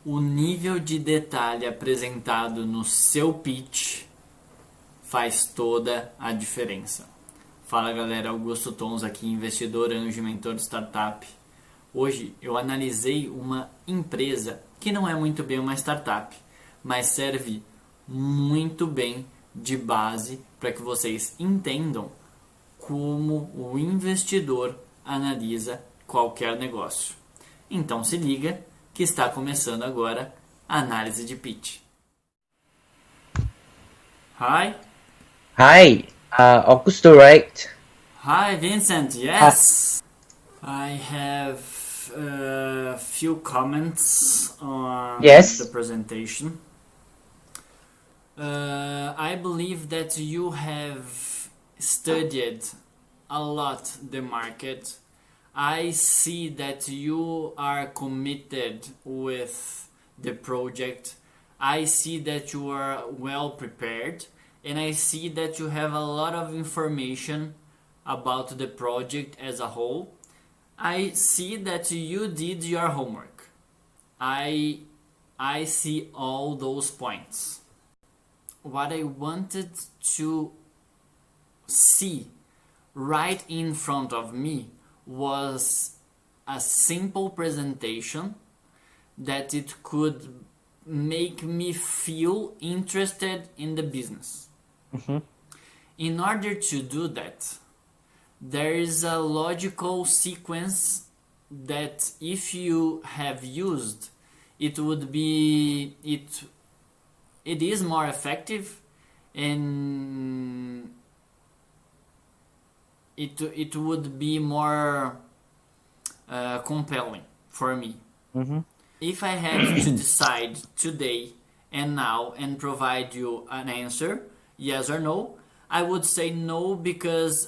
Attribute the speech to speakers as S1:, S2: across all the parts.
S1: O nível de detalhe apresentado no seu pitch faz toda a diferença. Fala galera, Augusto Tons aqui, investidor, anjo e mentor de startup. Hoje eu analisei uma empresa que não é muito bem uma startup, mas serve muito bem de base para que vocês entendam como o investidor analisa qualquer negócio. Então se liga que está começando agora a análise de pitch. Hi.
S2: Hi, Augusto, right?
S1: Hi, Vincent.
S2: Hi.
S1: Yes. I have a few comments on the
S2: Yes.
S1: presentation. I believe that you have studied a lot the market. I see that you are committed with the project. I see that you are well prepared, and I see that you have a lot of information about the project as a whole. I see that you did your homework. I see all those points. What I wanted to see right in front of me was a simple presentation that it could make me feel interested in the business. In order to do that, there is a logical sequence that if you have used, it is more effective, and it would be more compelling for me. If I had to decide today and now and provide you an answer, yes or no, I would say no because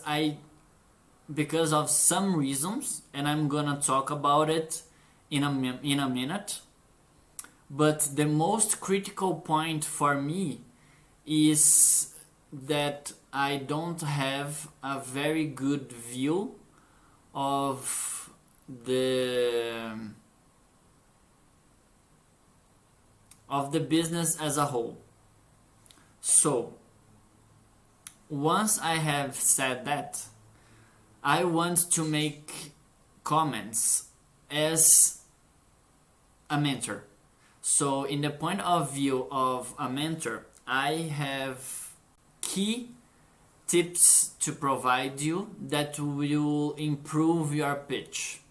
S1: of some reasons, and I'm gonna talk about it in a minute. But the most critical point for me is that I don't have a very good view of the business as a whole. So once I have said that, I want to make comments as a mentor. So in the point of view of a mentor, I have key tips to provide you that will improve your pitch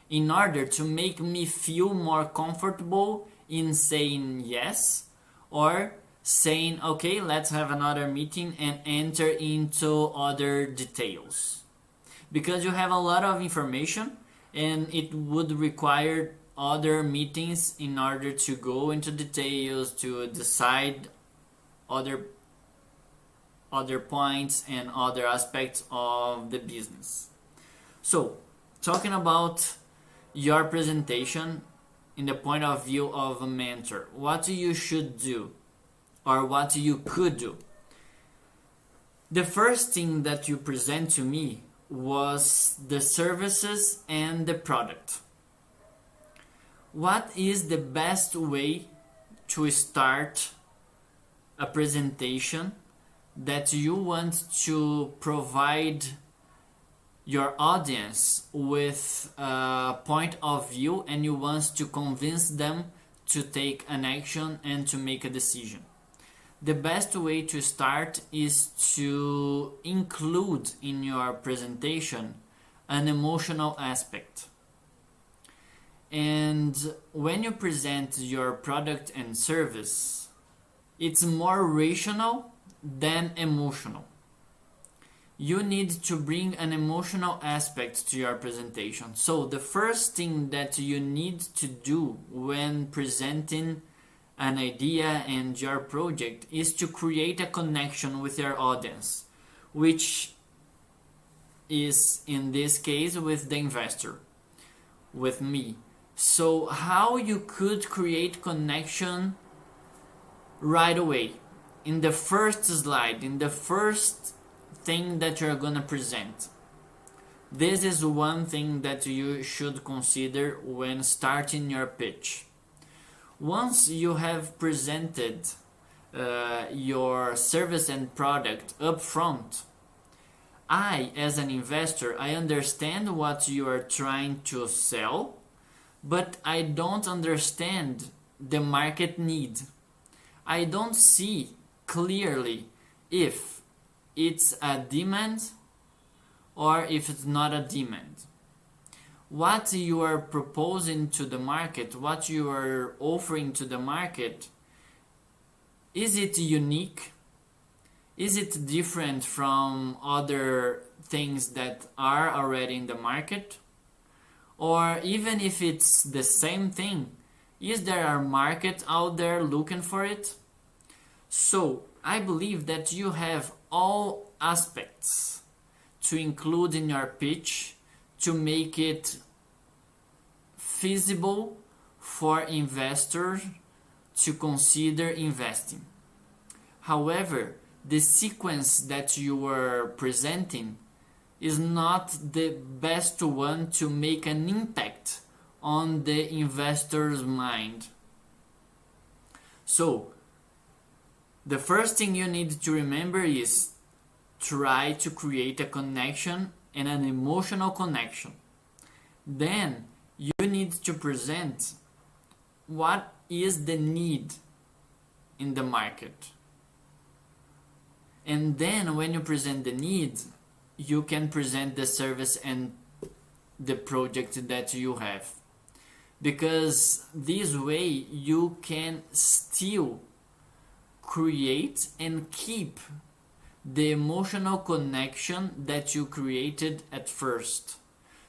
S1: in order to make me feel more comfortable in saying yes or saying okay, let's have another meeting and enter into other details, because you have a lot of information and it would require other meetings in order to go into details, to decide other points and other aspects of the business. So talking about your presentation in the point of view of a mentor, what you should do or what you could do. The first thing that you present to me was the services and the product. What is the best way to start a presentation that you want to provide your audience with a point of view and you want to convince them to take an action and to make a decision? The best way to start is to include in your presentation an emotional aspect. And when you present your product and service, it's more rational than emotional. You need to bring an emotional aspect to your presentation. So the first thing that you need to do when presenting an idea and your project is to create a connection with your audience, which is in this case with the investor, with me. So how you could create connection right away in the first slide, in the first thing that you're gonna present. This is one thing that you should consider when starting your pitch. Once you have presented your service and product up front, I, as an investor, I understand what you are trying to sell, but I don't understand the market need. I don't see clearly if it's a demand or if it's not a demand. What you are proposing to the market, what you are offering to the market, is it unique? Is it different from other things that are already in the market? Or even if it's the same thing, is there a market out there looking for it? So I believe that you have all aspects to include in your pitch to make it feasible for investors to consider investing. However, the sequence that you are presenting is not the best one to make an impact on the investor's mind. So, the first thing you need to remember is try to create a connection and an emotional connection. Then you need to present what is the need in the market. And then when you present the need, you can present the service and the project that you have. Because this way you can still create and keep the emotional connection that you created at first.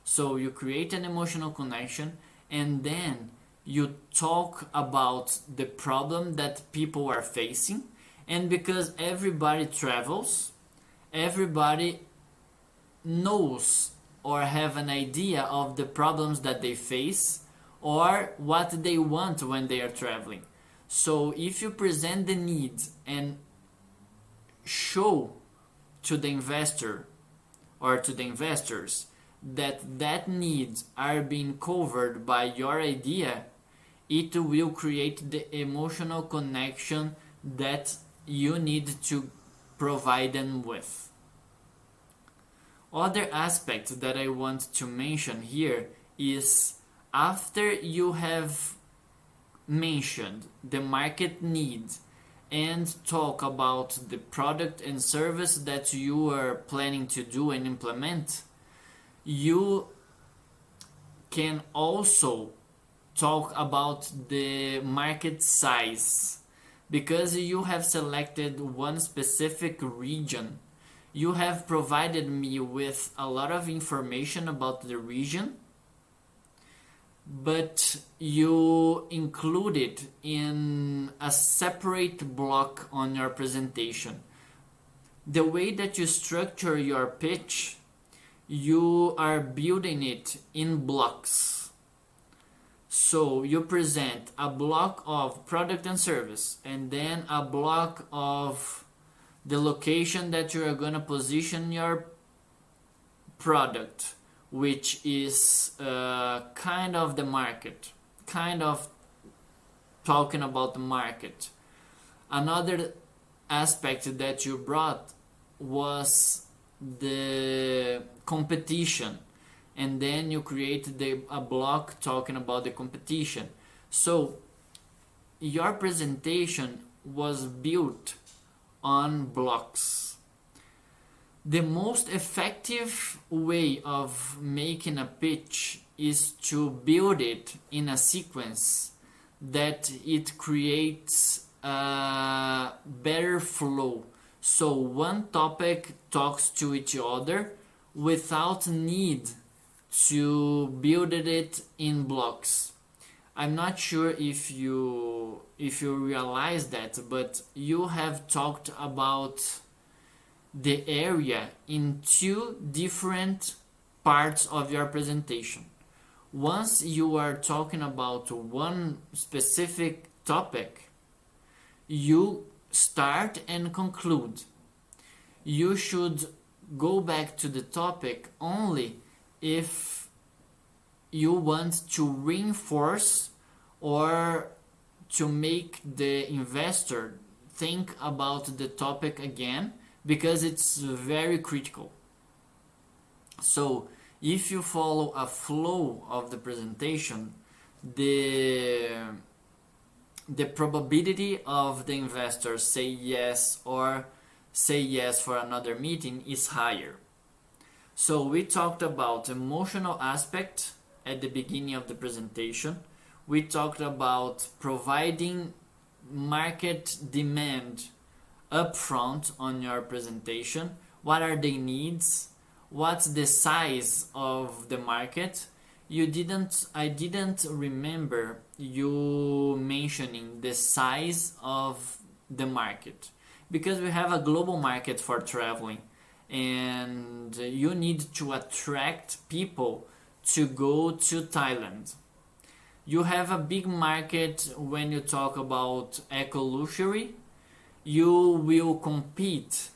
S1: So you create an emotional connection and then you talk about the problem that people are facing. And because everybody travels, everybody knows or have an idea of the problems that they face or what they want when they are traveling. So if you present the need and show to the investor or to the investors that needs are being covered by your idea, it will create the emotional connection that you need to provide them with. Other aspect that I want to mention here is after you have mentioned the market need and talk about the product and service that you are planning to do and implement, you can also talk about the market size. Because you have selected one specific region, you have provided me with a lot of information about the region, but you include it in a separate block on your presentation. The way that you structure your pitch, you are building it in blocks. So you present a block of product and service, and then a block of the location that you are going to position your product, which is kind of the market, kind of talking about the market. Another aspect that you brought was the competition, and then you create a block talking about the competition. So your presentation was built on blocks. The most effective way of making a pitch is to build it in a sequence that it creates a better flow. So one topic talks to each other without need to build it in blocks. I'm not sure if you realize that, but you have talked about the area in two different parts of your presentation. Once you are talking about one specific topic, you start and conclude. You should go back to the topic only if you want to reinforce or to make the investor think about the topic again, because it's very critical. So if you follow a flow of the presentation, the probability of the investor say yes or say yes for another meeting is higher. So we talked about emotional aspect at the beginning of the presentation. We talked about providing market demand upfront on your presentation. What are the needs? What's the size of the market? I didn't remember you mentioning the size of the market, because we have a global market for traveling, and you need to attract people to go to Thailand. You have a big market when you talk about eco luxury. You will compete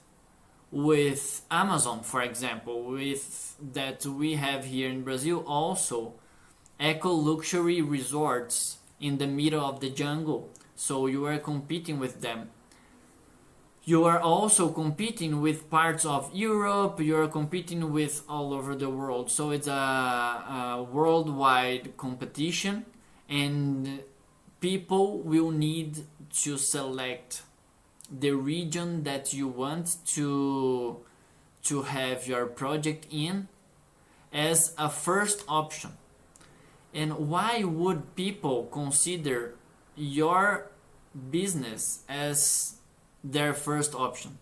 S1: with Amazon, for example, with that we have here in Brazil also eco luxury resorts in the middle of the jungle. So you are competing with them. You are also competing with parts of Europe. You are competing with all over the world. So it's a worldwide competition, and people will need to select the region that you want to have your project in as a first option. And why would people consider your business as their first option?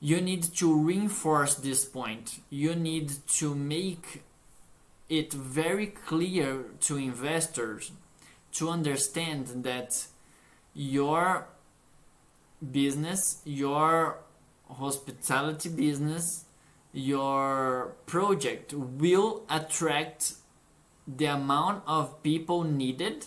S1: You need to reinforce this point. You need to make it very clear to investors to understand that your business, your hospitality business, your project will attract the amount of people needed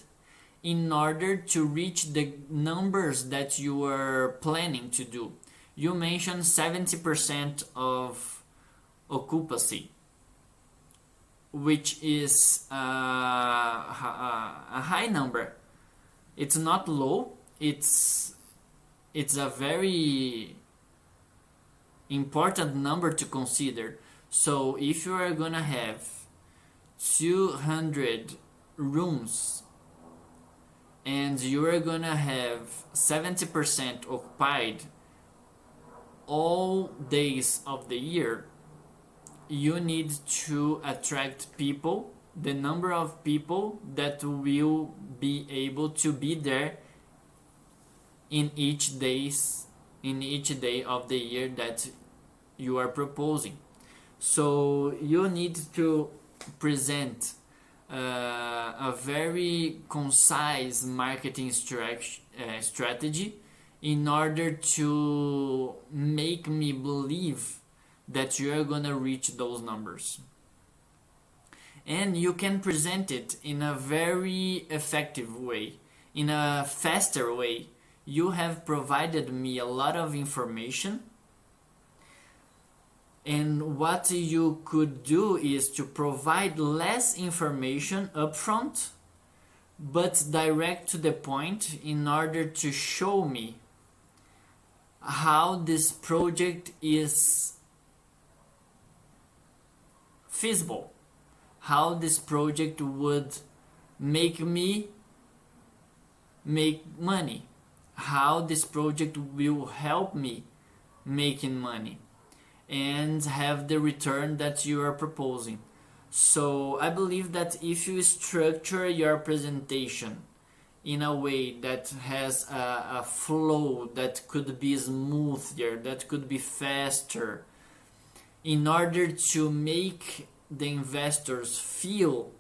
S1: in order to reach the numbers that you were planning to do. You mentioned 70% of occupancy, which is a high number. It's not low, it's a very important number to consider. So if you are gonna have 200 rooms and you are gonna have 70% occupied all days of the year, you need to attract people, the number of people that will be able to be there in each day of the year that you are proposing. So you need to present a very concise marketing strategy in order to make me believe that you are gonna reach those numbers. And you can present it in a very effective way, in a faster way. You have provided me a lot of information, and what you could do is to provide less information upfront, but direct to the point in order to show me how this project is feasible, how this project would make me make money, how this project will help me making money and have the return that you are proposing. So I believe that if you structure your presentation in a way that has a flow that could be smoother, that could be faster, in order to make the investors feel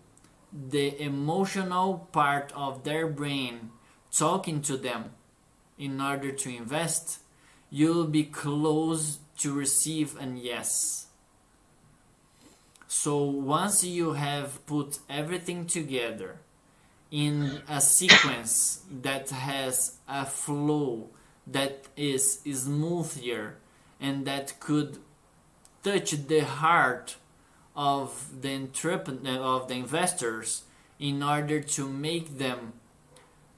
S1: the emotional part of their brain talking to them in order to invest, you'll be close to receive an yes. So once you have put everything together in a sequence that has a flow that is smoother and that could touch the heart of the investors in order to make them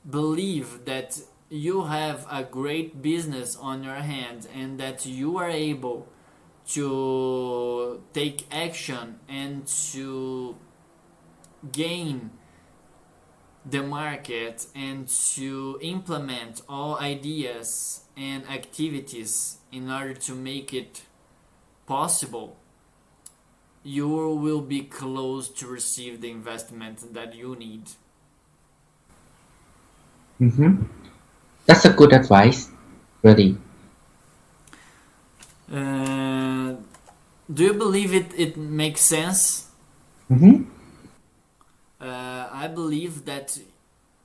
S1: believe that you have a great business on your hand and that you are able to take action and to gain the market and to implement all ideas and activities in order to make it possible, you will be close to receive the investment that you need.
S2: That's a good advice, really.
S1: Do you believe it makes sense?
S2: Mm-hmm.
S1: I believe that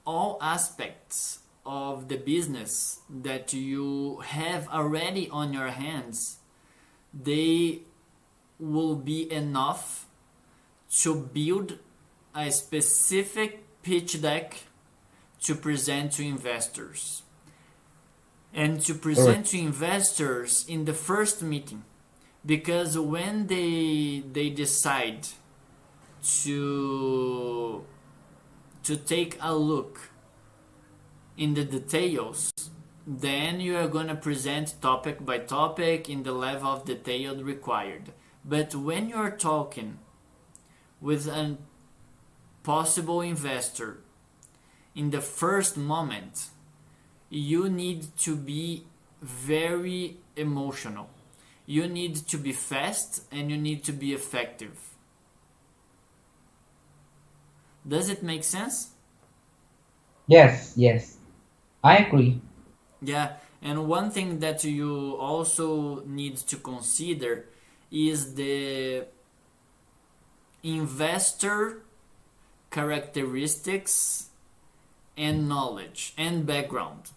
S1: all aspects of the business that you have already on your hands, they will be enough to build a specific pitch deck to present to investors. And to present to investors in the first meeting. Because when they decide to take a look in the details, then you are going to present topic by topic in the level of detail required. But when you're talking with a possible investor in the first moment, you need to be very emotional. You need to be fast and you need to be effective. Does it make sense?
S2: Yes, I agree.
S1: Yeah, and one thing that you also need to consider is the investor characteristics and knowledge and background.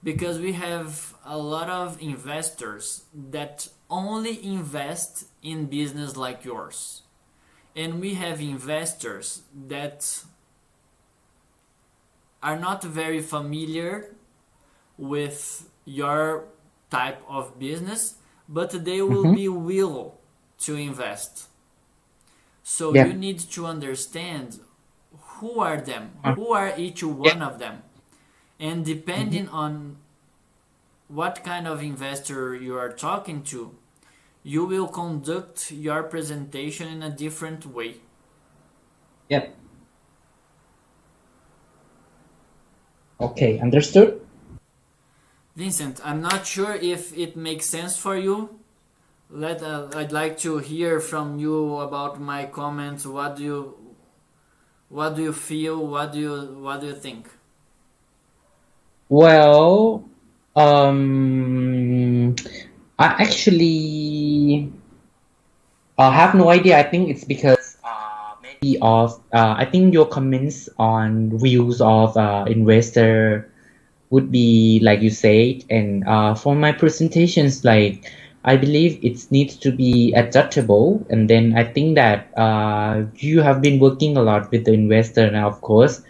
S1: Because we have a lot of investors that only invest in business like yours. And we have investors that are not very familiar with your type of business, but they will be will to invest. So you need to understand who are them, who are each one of them. And depending on what kind of investor you are talking to, you will conduct your presentation in a different way.
S2: Yep. Okay, understood.
S1: Vincent, I'm not sure if it makes sense for you. I'd like to hear from you about my comments. What do you feel? What do you think?
S2: Well, I actually have no idea. I think it's because maybe of I think your comments on views of investor would be like you said, and for my presentations, like I believe it needs to be adjustable, and then I think that you have been working a lot with the investor now, of course.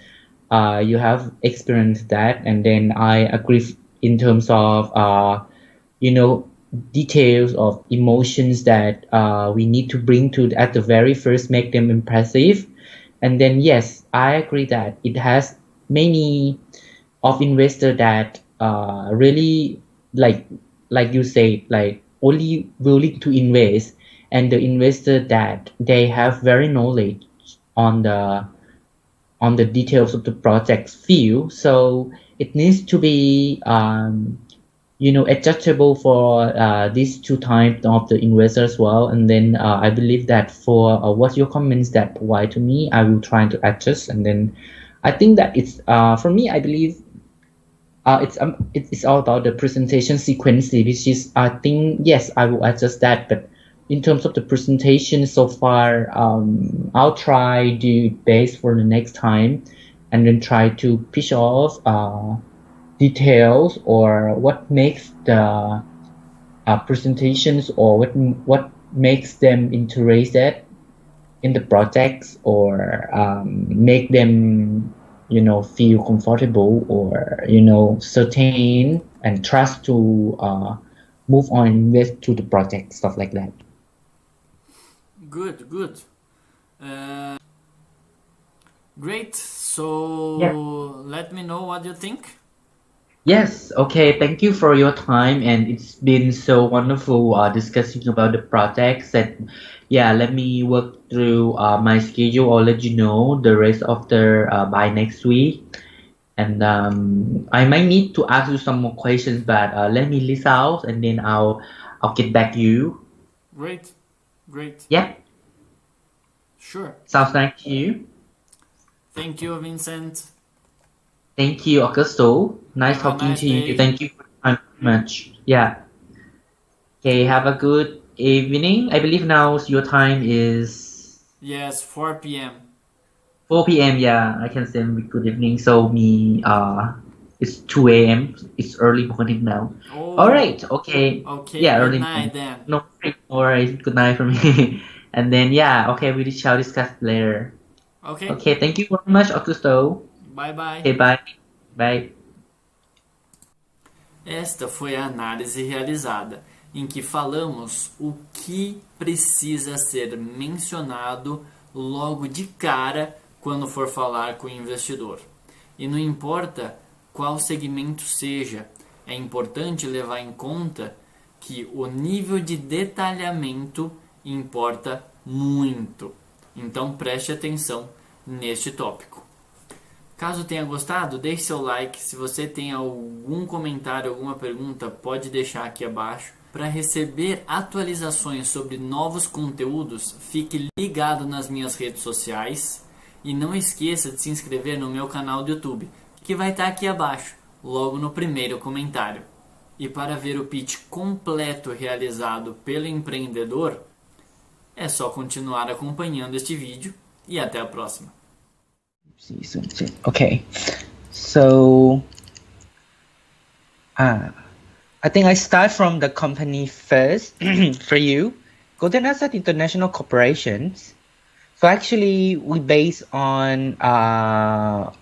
S2: You have experienced that, and then I agree in terms of you know details of emotions that we need to bring to at the very first, make them impressive, and then yes, I agree that it has many of investor that really like you say, like only willing to invest, and the investor that they have very knowledge on the details of the project's field. So it needs to be adjustable for these two types of the investor as well. And then I believe that for what your comments that provide to me, I will try to adjust. And then I think that it's for me, I believe it's all about the presentation sequence, which is I think yes, I will adjust that. But in terms of the presentation so far, I'll try do best for the next time, and then try to pitch off details or what makes the presentations, or what makes them interested in the projects, or make them feel comfortable, or certain and trust to move on with to the project, stuff like that.
S1: Good. Great. So
S2: Yeah.
S1: let me know what you think.
S2: Yes, okay. Thank you for your time, and it's been so wonderful discussing about the projects. And yeah, let me work through my schedule. I'll let you know the rest of the by next week. And I might need to ask you some more questions, but let me list out, and then I'll get back to you.
S1: Great. Great.
S2: Yep,
S1: Sure.
S2: sounds nice to you.
S1: Thank you, Vincent.
S2: Thank you, Augusto. Nice
S1: Have a
S2: talking
S1: nice
S2: to you.
S1: day.
S2: Thank you for your time very much. Yeah. Okay, have a good evening. I believe now your time is
S1: Yes, 4 p.m.
S2: 4 p.m. Yeah, I can say good evening. So me, it's 2 a.m. It's early morning now. All
S1: Oh,
S2: right. Okay.
S1: okay.
S2: Yeah,
S1: Good
S2: early
S1: night
S2: morning.
S1: then.
S2: No, all right. Good night for me. And then yeah, okay, we shall discuss later.
S1: Okay.
S2: Okay, thank you very much, Augusto.
S1: Bye bye.
S2: Okay, bye. Bye.
S1: Esta foi a análise realizada, em que falamos o que precisa ser mencionado logo de cara quando for falar com o investidor. E não importa qual segmento seja, é importante levar em conta que o nível de detalhamento importa muito. Então preste atenção neste tópico. Caso tenha gostado, deixe seu like. Se você tem algum comentário, alguma pergunta, pode deixar aqui abaixo. Para receber atualizações sobre novos conteúdos, fique ligado nas minhas redes sociais. E não esqueça de se inscrever no meu canal do YouTube, que vai estar aqui abaixo, logo no primeiro comentário. E para ver o pitch completo realizado pelo empreendedor, é só continuar acompanhando este vídeo e até a próxima.
S2: Okay, so I think I start from the company first for you. Golden Asset International Corporations. So actually, we base on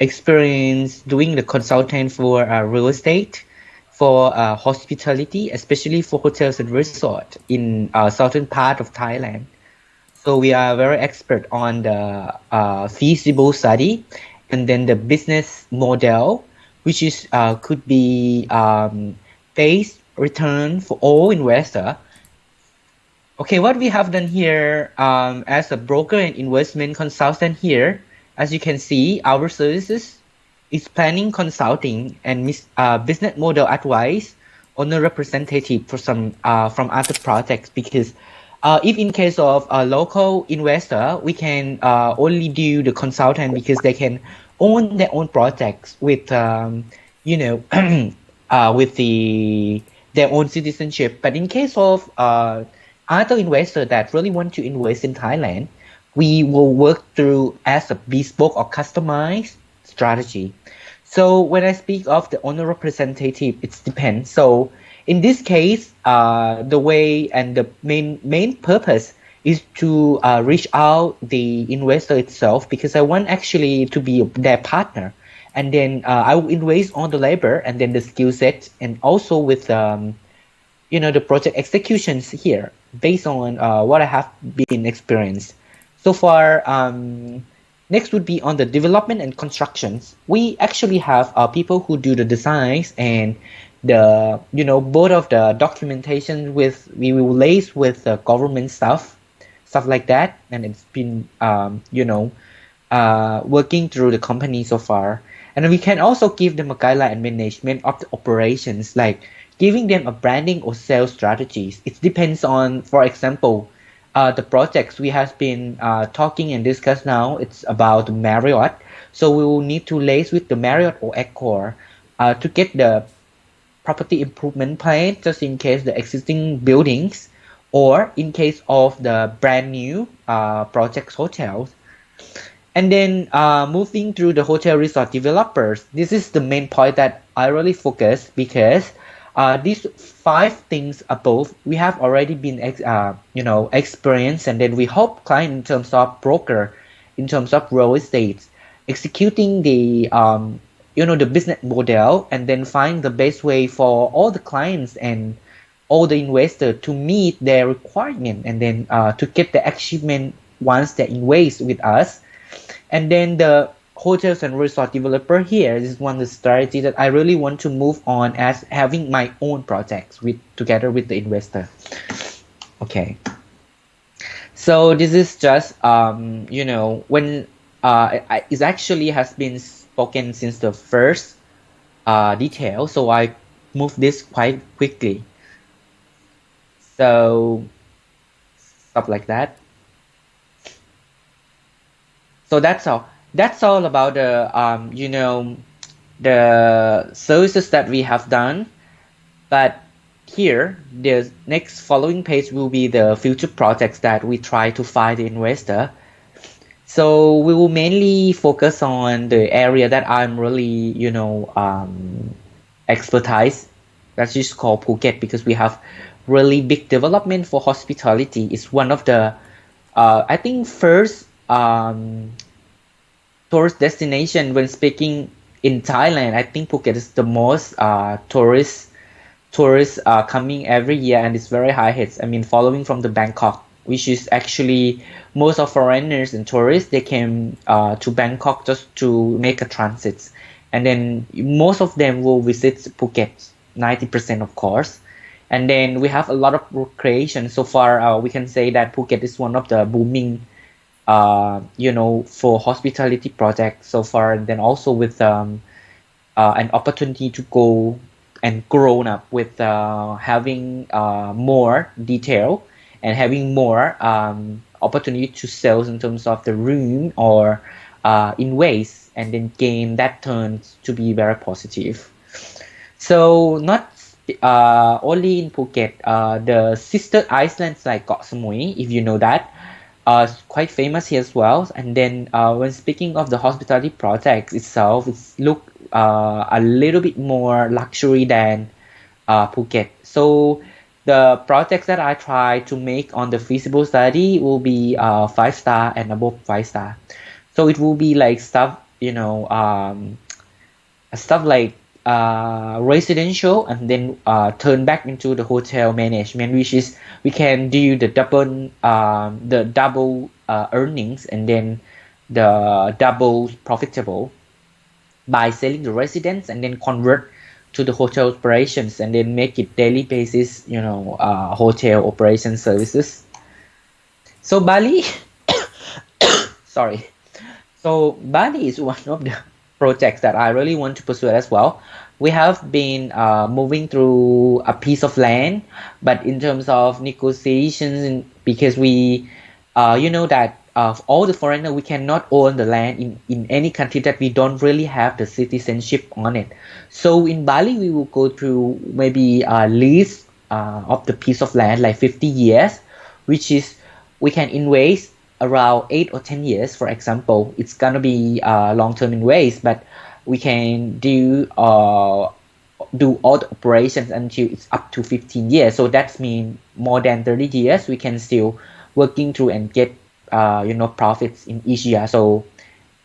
S2: experience doing the consultant for real estate, for hospitality, especially for hotels and resort in southern part of Thailand. So we are very expert on the feasible study, and then the business model, which is could be base return for all investor. Okay, what we have done here as a broker and investment consultant here, as you can see, our services is planning consulting and business model advice, owner representative for some from other projects, because if in case of a local investor, we can only do the consultant because they can own their own projects with you know with their own citizenship. But in case of other investor that really want to invest in Thailand, we will work through as a bespoke or customized strategy. So when I speak of the owner representative, it depends. So in this case, the way and the main purpose is to reach out the investor itself, because I want actually to be their partner, and then I will invest on the labor and then the skill set, and also with the project executions here based on what I have been experienced so far. Next would be on the development and constructions. We actually have people who do the designs and the both of the documentation we will lace with government stuff like that, and it's been working through the company so far. And we can also give them a guideline and management of the operations, like giving them a branding or sales strategies. It depends on, for example, the projects we have been talking and discussed now. It's about Marriott, so we will need to liaise with the Marriott or Accor to get the property improvement plan, just in case the existing buildings, or in case of the brand new projects hotels. And then moving through the hotel resort developers, this is the main point that I really focus, because these 5 things above we have already been experienced, and then we help client in terms of broker, in terms of real estate, executing the the business model, and then find the best way for all the clients and all the investors to meet their requirement, and then to get the achievement once they invest with us. And then the hotels and resort developer here. This is one of the strategy that I really want to move on as having my own projects with together with the investor. Okay. So this is just when it actually has been spoken since the first detail, so I move this quite quickly. So stuff like that. So that's all. That's all about the the services that we have done. But here, the next following page will be the future projects that we try to find the investor. So we will mainly focus on the area that I'm really, expertise. That's just called Phuket, because we have really big development for hospitality. It's one of the, I think, first tourist destination when speaking in Thailand. I think Phuket is the most tourists are coming every year, and it's very high hits. I mean, following from the Bangkok, which is actually most of foreigners and tourists, they came to Bangkok just to make a transit, and then most of them will visit Phuket, 90% of course. And then we have a lot of recreation. So far, we can say that Phuket is one of the booming for hospitality projects so far. And then also with an opportunity to go and grown up with having more detail and having more opportunity to sell in terms of the room or in ways, and then gain that turns to be very positive. So not only in Phuket, the sister islands like Koh Samui, if you know that, quite famous here as well. And then when speaking of the hospitality project itself, it's look a little bit more luxury than Phuket. So the projects that I try to make on the feasible study will be 5-star and above 5-star. So it will be like stuff, stuff like residential, and then turn back into the hotel management, which is we can do the double earnings, and then the double profitable by selling the residence and then convert to the hotel operations, and then make it daily basis, hotel operation services. So Bali, sorry. So Bali is one of the projects that I really want to pursue as well. We have been moving through a piece of land, but in terms of negotiations, because we, that all the foreigner, we cannot own the land in any country that we don't really have the citizenship on it. So in Bali, we will go through maybe a lease of the piece of land, like 50 years, which is we can invest around 8 or 10 years, for example. It's gonna be long-term invest, but we can do all the operations until it's up to 15 years. So that's mean more than 30 years we can still working through and get profits in each year. So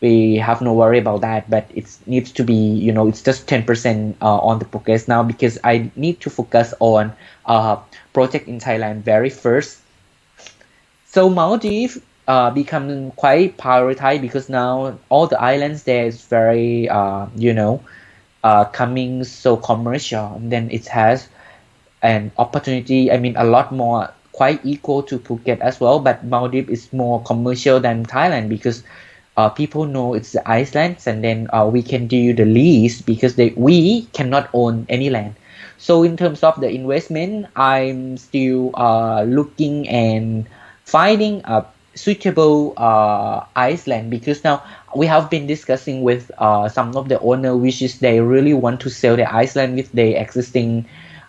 S2: we have no worry about that, but it needs to be, it's just 10% on the progress now, because I need to focus on project in Thailand very first. So Maldives become quite prioritized, because now all the islands there is very coming so commercial, and then it has an opportunity, I mean a lot more, quite equal to Phuket as well, but Maldives is more commercial than Thailand, because people know it's the islands, and then we can do the lease, because we cannot own any land. So in terms of the investment, I'm still looking and finding a suitable island, because now we have been discussing with some of the owner, which is they really want to sell the island with the existing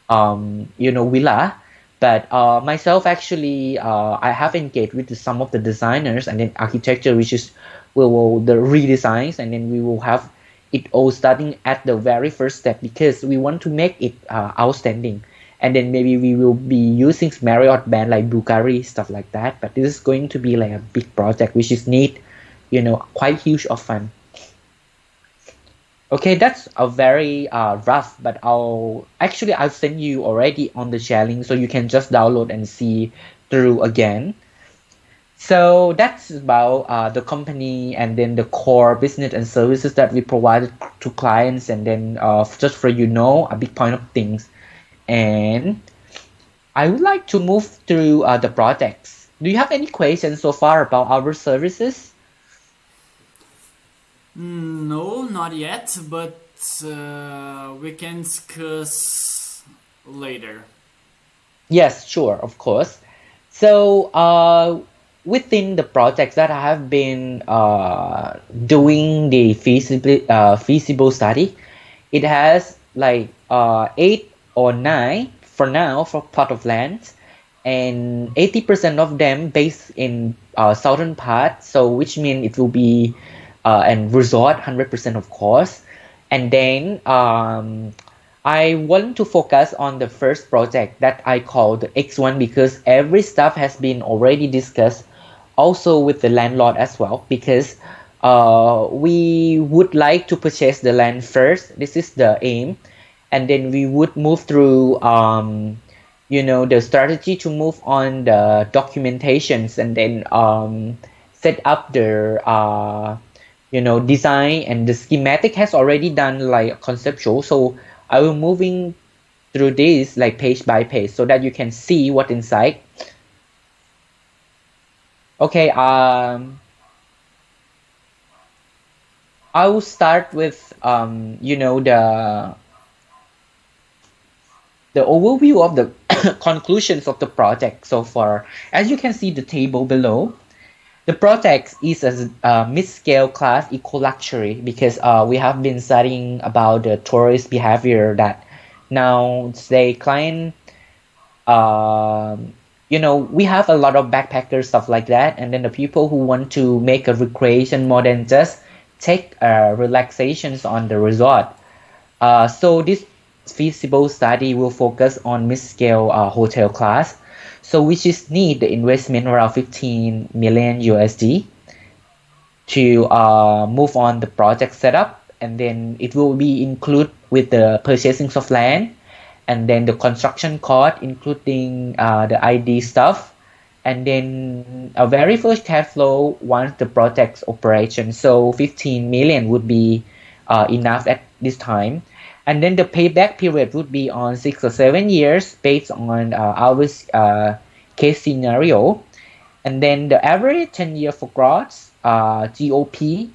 S2: villa. But myself actually I have engaged with some of the designers and then architecture, which is will the redesigns, and then we will have it all starting at the very first step, because we want to make it outstanding. And then maybe we will be using Marriott band like Bulgari, stuff like that. But this is going to be like a big project, which is need, quite huge of fun. Okay, that's a very rough, but I'll send you already on the sharing, so you can just download and see through again. So that's about the company and then the core business and services that we provide to clients, and then just for a big point of things. And I would like to move through the projects. Do you have any questions so far about our services?
S1: No, not yet, but we can discuss later.
S2: Yes, sure, of course. So, within the projects that I have been doing the feasible study, it has like 8 or 9 for now for plot of land, and 80% of them based in southern part. So, which means it will be and resort 100% of course, and then I want to focus on the first project that I call the X1 because every stuff has been already discussed also with the landlord as well, because we would like to purchase the land first. This is the aim. And then we would move through the strategy to move on the documentations, and then set up the design, and the schematic has already done like conceptual. So I will moving through this like page by page so that you can see what inside. Okay, I will start with the overview of the conclusions of the project so far. As you can see the table below, the project is a mid-scale class eco-luxury because we have been studying about the tourist behavior that now say client, we have a lot of backpackers, stuff like that, and then the people who want to make a recreation more than just take relaxations on the resort. So this feasible study will focus on mid-scale hotel class, so which is need the investment around 15 million USD to move on the project setup, and then it will be include with the purchasing of land, and then the construction cost, including the ID stuff, and then a very first cash flow once the project's operation. So 15 million would be enough at this time. And then the payback period would be on 6 or 7 years based on our case scenario. And then the average 10-year for gross GOP,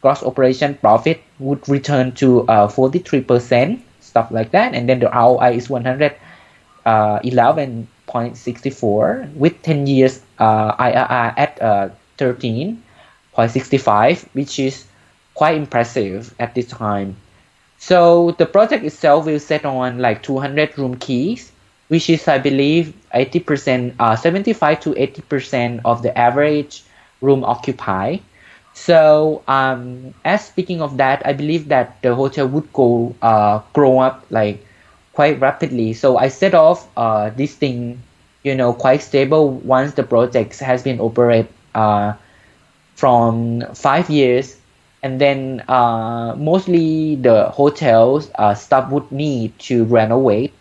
S2: gross operation profit, would return to 43%, stuff like that. And then the ROI is 111.64 with 10 years IRR at 13.65, which is quite impressive at this time. So the project itself will set on like 200 room keys, which is, I believe, 75 to 80% of the average room occupied. So as speaking of that, I believe that the hotel would grow up like quite rapidly. So I set off this thing, quite stable once the project has been operated from 5 years. And then mostly the hotels staff would need to renovate,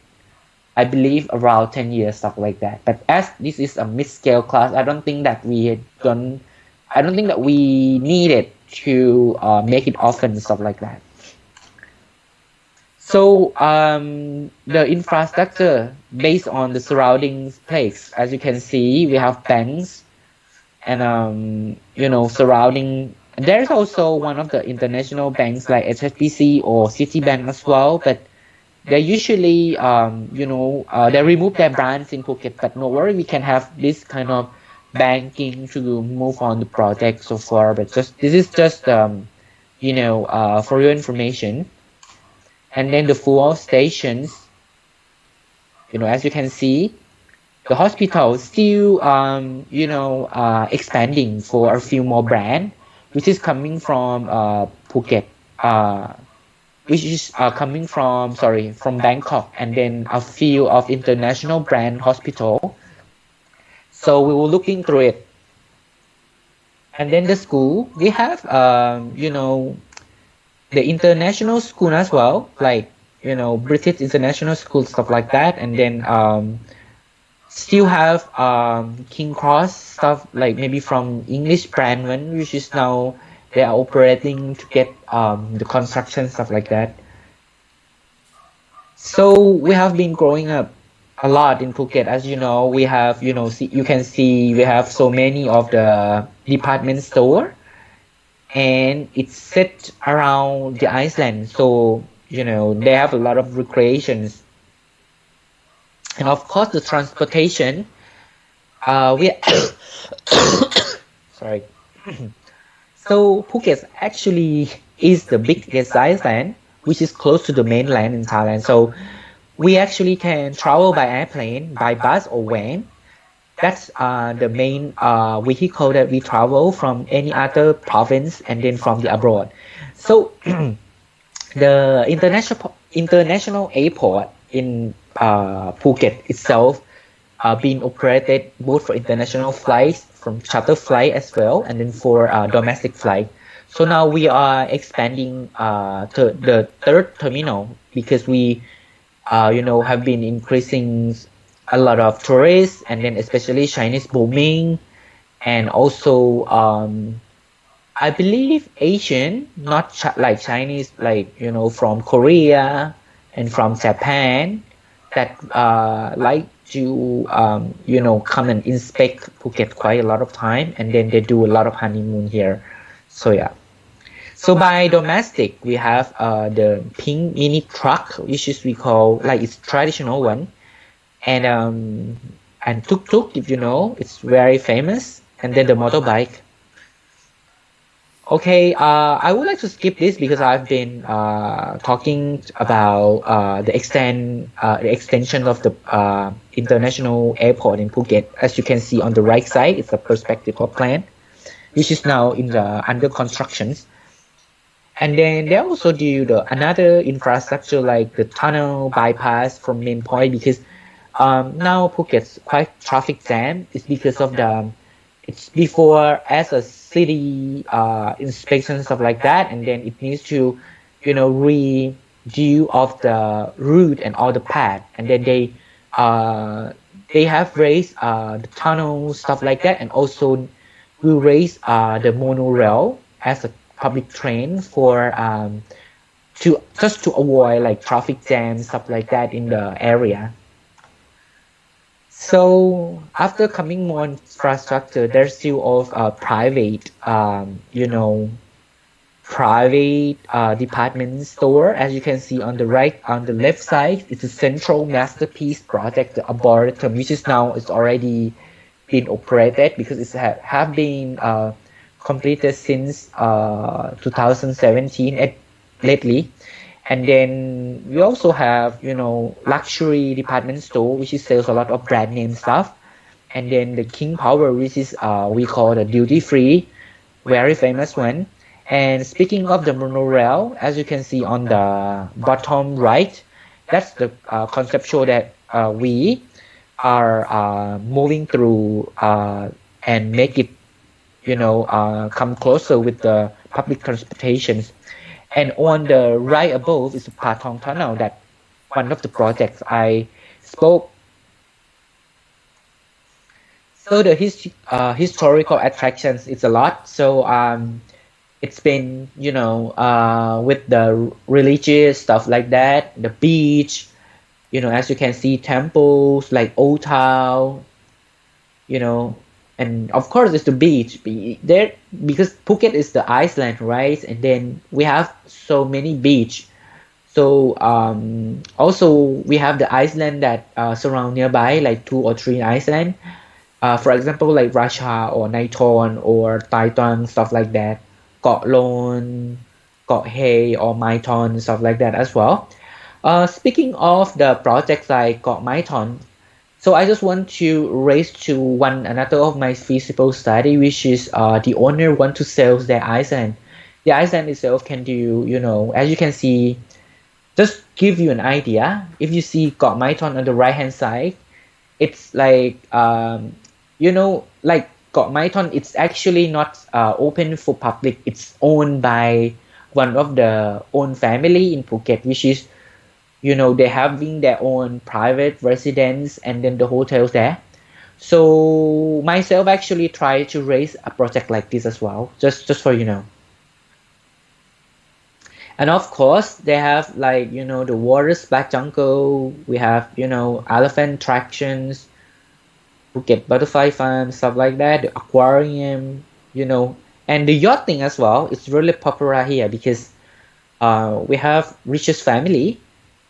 S2: I believe around 10 years, stuff like that. But as this is a mid-scale class, I don't think that we need it to make it often, stuff like that. So the infrastructure based on the surrounding place, as you can see, we have banks and surrounding. There's also one of the international banks like HSBC or Citibank as well, but they usually they remove their branch in Phuket. But no worry, we can have this kind of banking to move on the project so far. But this is just for your information. And then the fuel stations, as you can see, the hospital is still expanding for a few more brands, which is coming from Phuket, which is coming from Bangkok, and then a few of international brand hospital. So we were looking through it. And then the school, we have the international school as well, like British international school, stuff like that. And then still have King Cross stuff, like maybe from English brand one, which is now they are operating to get the construction stuff like that. So we have been growing up a lot in Phuket. As you know, we have, you can see we have so many of the department store, and it's set around the island. So, they have a lot of recreations. And of course, the transportation, we, sorry. So Phuket actually is the biggest island, which is close to the mainland in Thailand. So we actually can travel by airplane, by bus or van. That's the main vehicle that we travel from any other province and then from the abroad. So the international airport in Phuket itself being operated both for international flights, from charter flight as well, and then for domestic flight. So now we are expanding to the third terminal because we, have been increasing a lot of tourists, and then especially Chinese booming, and also I believe Asian, not like Chinese, like from Korea and from Japan, that like to come and inspect Phuket quite a lot of time, and then they do a lot of honeymoon here. So yeah. So by domestic, we have the pink mini truck, which is we call like it's traditional one, and tuk tuk, if you know, it's very famous, and then the motorbike. Okay, I would like to skip this because I've been talking about the extension of the international airport in Phuket. As you can see on the right side, it's a perspective of plan, which is now in the under constructions. And then they also do another infrastructure like the tunnel bypass from main point, because now Phuket's quite traffic jam. It's because of it's before as a city inspection, stuff like that, and then it needs to redo of the route and all the path, and then they have raised the tunnel, stuff like that, and also will raise the monorail as a public train for to avoid like traffic jams, stuff like that in the area. So after coming more infrastructure, there's still of private, private department store. As you can see on the left side, it's a central masterpiece project, the Arboretum, which is now is already been operated because it have been completed since 2017 lately. And then we also have, luxury department store, which is sells a lot of brand name stuff. And then the King Power, which is we call the duty free, very famous one. And speaking of the monorail, as you can see on the bottom right, that's the conceptual that we are moving through and make it, come closer with the public transportations. And on the right above is the Patong Tunnel, that one of the projects I spoke. So the historical attractions, it's a lot. So it's been, with the religious stuff like that, the beach, as you can see, temples like Old Town, and of course it's the beach there, because Phuket is the island, right? And then we have so many beach. So also we have the island that surround nearby, like 2 or 3 islands. For example, like Racha or Naiton or Taiton, stuff like that. Koh Lon, Koh Hay or Maiton, stuff like that as well. Speaking of the projects like Koh Maiton, so I just want to raise to one another of my feasible study, which is the owner want to sell their island. The island itself can do, as you can see, just give you an idea. If you see Koh Maiton on the right hand side, it's like, like Koh Maiton, it's actually not open for public. It's owned by one of the own family in Phuket, which is They having their own private residence and then the hotels there. So myself actually try to raise a project like this as well, just for And of course, they have like the water splash jungle. We have elephant attractions, Phuket butterfly farm, stuff like that. The aquarium, and the yachting as well. It's really popular here because we have richest family,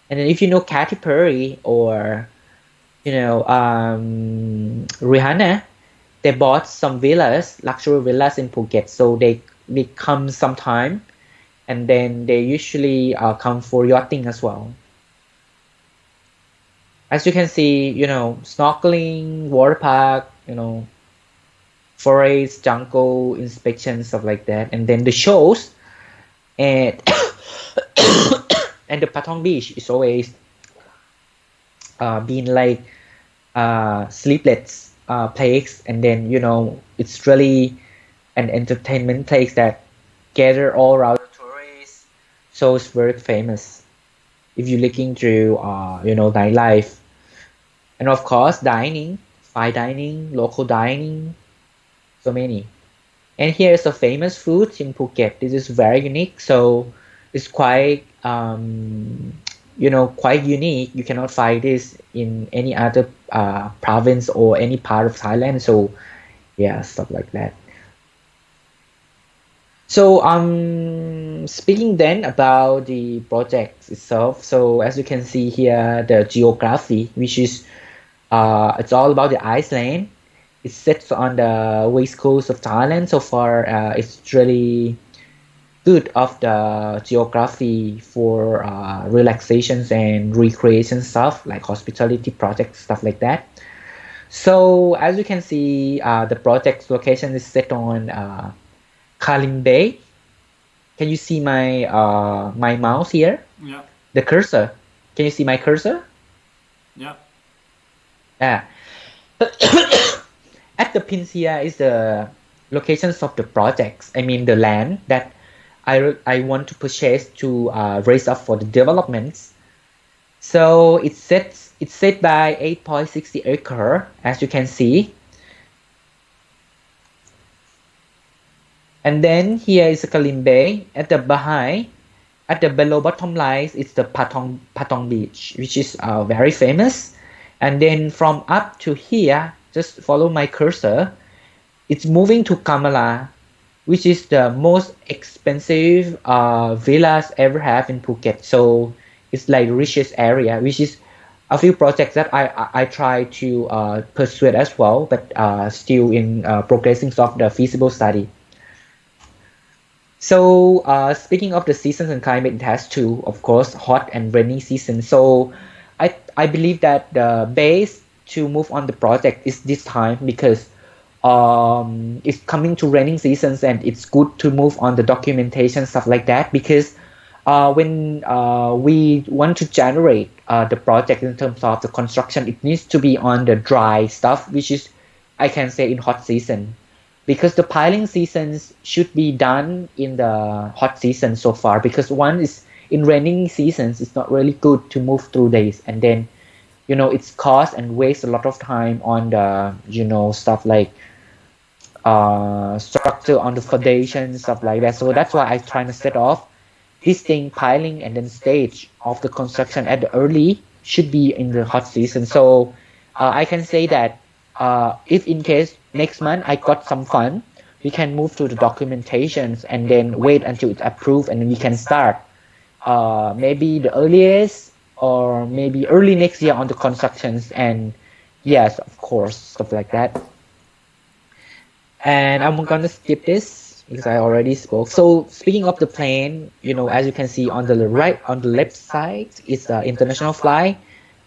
S2: and then if you know Katy Perry or Rihanna, they bought some villas, luxury villas in Phuket. So they come sometime, and then they usually come for yachting as well. As you can see, snorkeling, water park, forest, jungle inspection, stuff like that, and then the shows and and the Patong Beach is always been like sleepless place, and then it's really an entertainment place that gather all around the tourists, so it's very famous if you're looking through nightlife, and of course dining, fine dining, local dining, so many. And here is a famous food in Phuket. This is very unique, so it's quite quite unique. You cannot find this in any other province or any part of Thailand. So yeah, stuff like that. So speaking then about the project itself. So as you can see here, the geography, which is it's all about the Iceland. It's set on the west coast of Thailand. So far, it's really good of the geography for relaxations and recreation stuff like hospitality projects, stuff like that. So as you can see, the project's location is set on Kalim Bay. Can you see my mouse here?
S1: Yeah.
S2: The cursor. Can you see my cursor?
S1: Yeah.
S2: Yeah. At the pins here is the locations of the projects. I mean the land that I want to purchase to raise up for the developments. So it's set by 8.60 acre, as you can see. And then here is Kalim Bay. At the behind, at the below bottom line, it's the Patong Beach, which is very famous. And then from up to here, just follow my cursor. It's moving to Kamala, which is the most expensive villas ever have in Phuket. So it's like richest area, which is a few projects that I try to pursue as well, but still in progressing of the feasible study. So speaking of the seasons and climate, it has two, of course, hot and rainy season. So I believe that the base to move on the project is this time because it's coming to raining seasons and it's good to move on the documentation, stuff like that, because when we want to generate the project in terms of the construction, it needs to be on the dry stuff, which is, I can say, in hot season, because the piling seasons should be done in the hot season so far, because one is in raining seasons, it's not really good to move through days, and then it's cost and waste a lot of time on the stuff like structure on the foundation, stuff like that. So that's why I try to set off this thing, piling and then stage of the construction at the early should be in the hot season. So I can say that if in case next month I got some fund, we can move to the documentations and then wait until it's approved, and then we can start maybe the earliest or maybe early next year on the constructions. And yes, of course, stuff like that. And I'm gonna skip this because I already spoke. So speaking of the plane, as you can see on the left side is the international flight.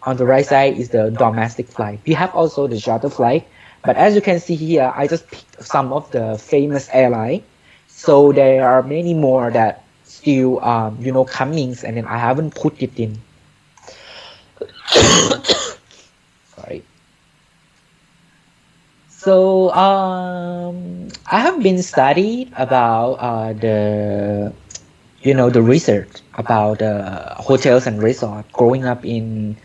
S2: On the right side is the domestic flight. We have also the charter flight, but as you can see here, I just picked some of the famous airlines. So there are many more that still coming, and then I haven't put it in. Sorry. So I have been studied about the research about hotels and resorts growing up in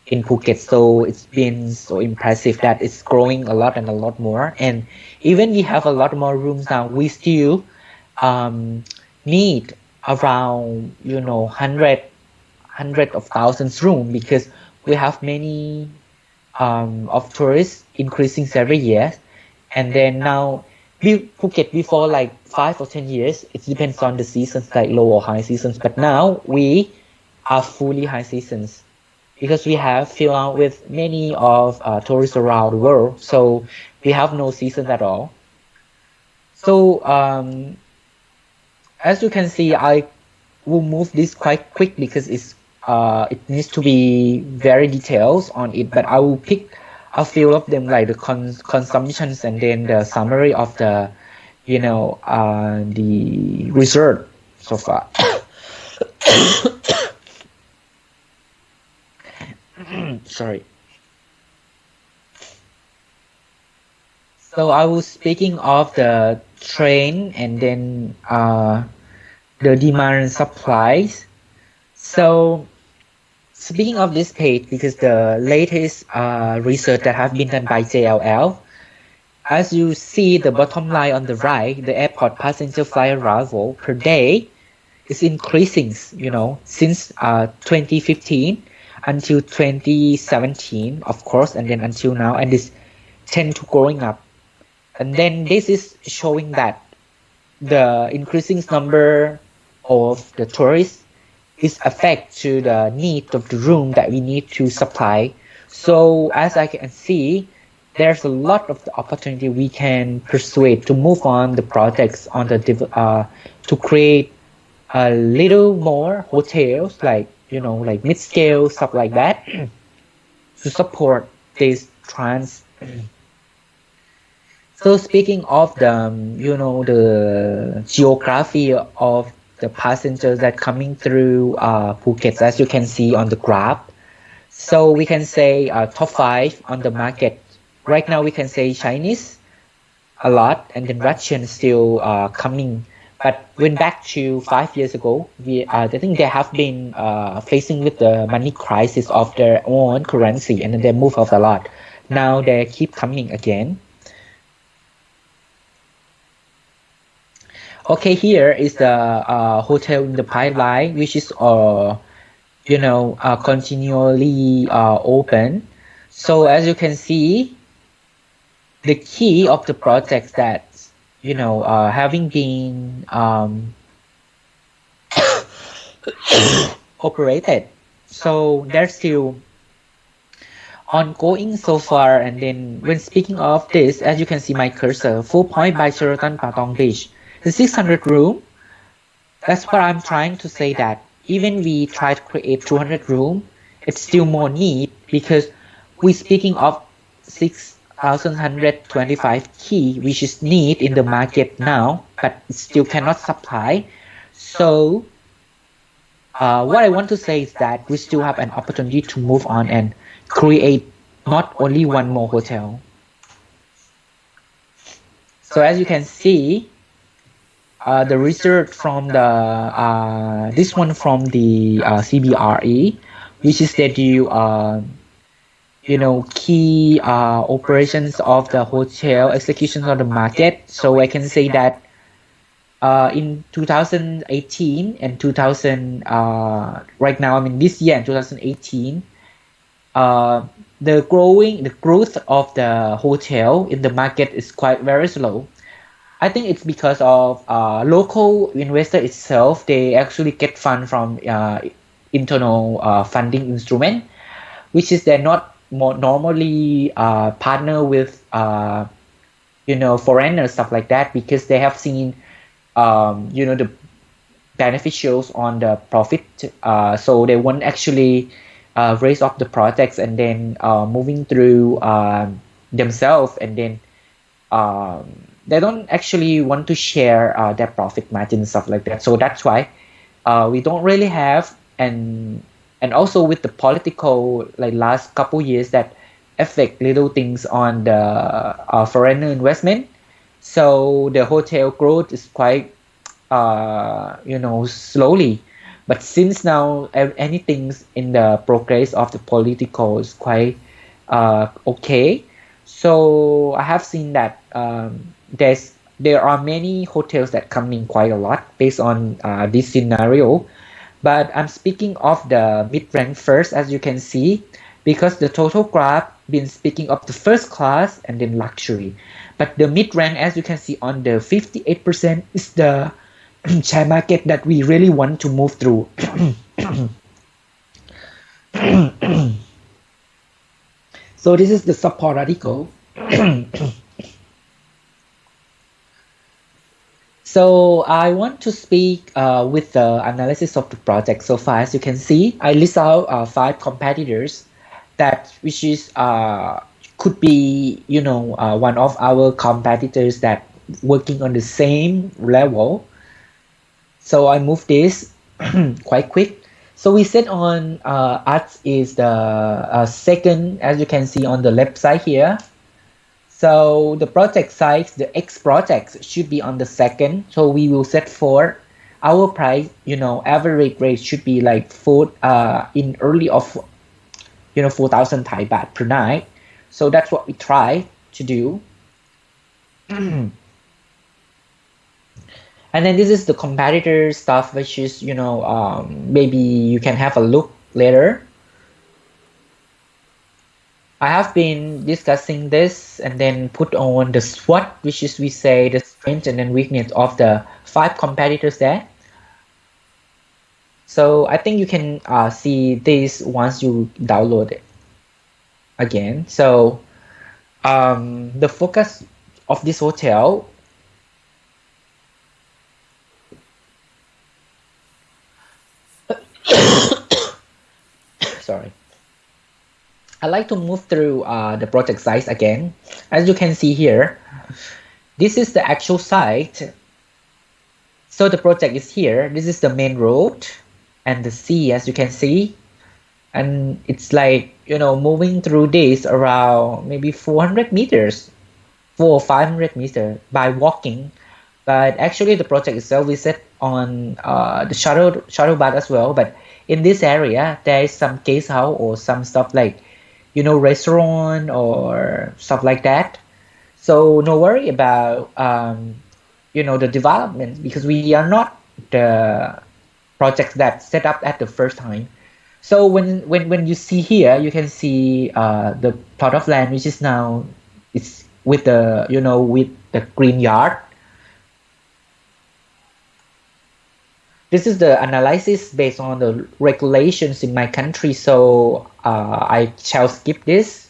S2: Phuket. So it's been so impressive that it's growing a lot and a lot more. And even we have a lot more rooms now, we still need around hundred of thousands room, because we have many of tourists increasing every year. And then now Phuket before like 5 or 10 years, it depends on the seasons, like low or high seasons. But now we are fully high seasons, because we have filled out with many of tourists around the world. So we have no season at all. So as you can see, I will move this quite quickly because it needs to be very details on it. But I will pick a few of them, like the consumptions, and then the summary of the the research so far. Sorry. So I was speaking of the trend, and then the demand and supplies. So speaking of this page, because the latest research that have been done by JLL, as you see the bottom line on the right, the airport passenger flight arrival per day is increasing, since 2015 until 2017, of course, and then until now, and this tend to growing up. And then this is showing that the increasing number of the tourists is affect to the need of the room that we need to supply. So as I can see, there's a lot of the opportunity we can persuade to move on the projects on the to create a little more hotels, like like mid-scale stuff like that, to support this trans. So speaking of the the geography of the passengers that coming through Phuket, as you can see on the graph. So we can say top 5 on the market. Right now we can say Chinese a lot, and then Russian still coming. But when back to 5 years ago, I think they have been facing with the money crisis of their own currency, and then they move off a lot. Now they keep coming again. Okay, here is the hotel in the pipeline, which is continually open. So as you can see, the key of the projects that having been operated, so they're still ongoing so far. And then when speaking of this, as you can see my cursor, 4 Point by Sheraton Patong Beach, the 600 room. That's what I'm trying to say, that even we try to create 200 room, it's still more need, because we speaking of 6,125 key, which is need in the market now, but it still cannot supply. So what I want to say is that we still have an opportunity to move on and create not only one more hotel. So as you can see, the research from the this one from the CBRE, which is that key operations of the hotel execution on the market. So I can say that in 2018 and 2000 right now, this year in 2018, the growth of the hotel in the market is quite very slow. I think it's because of local investor itself. They actually get fund from internal funding instrument, which is they're not more normally partner with foreigners, stuff like that, because they have seen the beneficials on the profit, so they won't actually raise up the projects and then moving through themselves, and then they don't actually want to share their profit margin and stuff like that. So that's why we don't really have, and also with the political last couple years that affect little things on the foreign investment. So the hotel growth is quite slowly. But since now anything's in the progress of the political is quite okay, so I have seen that there are many hotels that come in quite a lot based on this scenario. But I'm speaking of the mid-rank first, as you can see, because the total graph been speaking of the first class and then luxury. But the mid-rank, as you can see on the 58%, is the share market that we really want to move through. So this is the support article. So I want to speak with the analysis of the project so far. As you can see, I list out 5 competitors which is could be one of our competitors that working on the same level. So I move this quite quick. So we set on us is the second, as you can see on the left side here. So the project size, the X projects should be on the second. So we will set for our price, average rate should be like in early of 4,000 Thai baht per night. So that's what we try to do. And then this is the competitor stuff, which is maybe you can have a look later. I have been discussing this and then put on the SWOT, which is we say the strength and then weakness of the 5 competitors there. So I think you can see this once you download it again. So the focus of this hotel sorry. I like to move through the project size again. As you can see here, this is the actual site. So the project is here. This is the main road and the sea, as you can see. And it's like, moving through this around maybe 400 meters, 400 or 500 meters by walking. But actually the project itself is set on the shuttle bus as well. But in this area, there is some guest house or some stuff like restaurant or stuff like that. So no worry about the development, because we are not the projects that set up at the first time. So when you see here, you can see the plot of land, which is now it's with the with the green yard. This is the analysis based on the regulations in my country, so I shall skip this.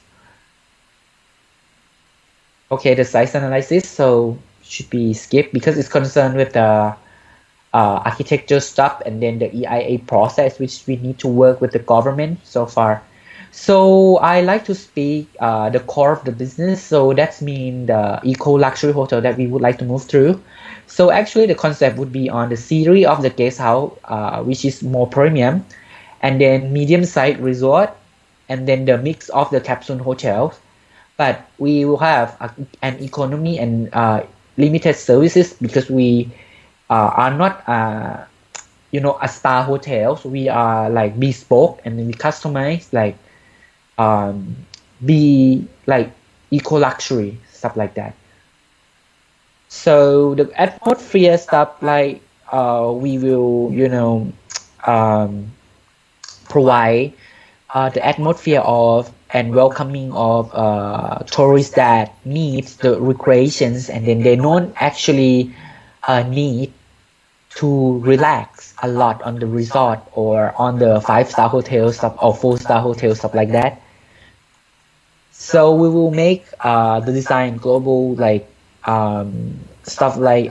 S2: Okay, the size analysis, so should be skipped because it's concerned with the architecture stuff and then the EIA process, which we need to work with the government so far. So I like to speak the core of the business, so that's mean the eco luxury hotel that we would like to move through. So actually the concept would be on the series of the guest house, which is more premium, and then medium-sized resort, and then the mix of the capsule hotels. But we will have an economy and limited services because we are not a star hotels. We are like bespoke, and then we customize like be like eco luxury stuff like that. So the atmosphere stuff like we will provide the atmosphere of and welcoming of tourists that needs the recreations, and then they don't actually need to relax a lot on the resort or on the 5-star hotel stuff or 4-star hotel stuff like that. So we will make the design global, like stuff like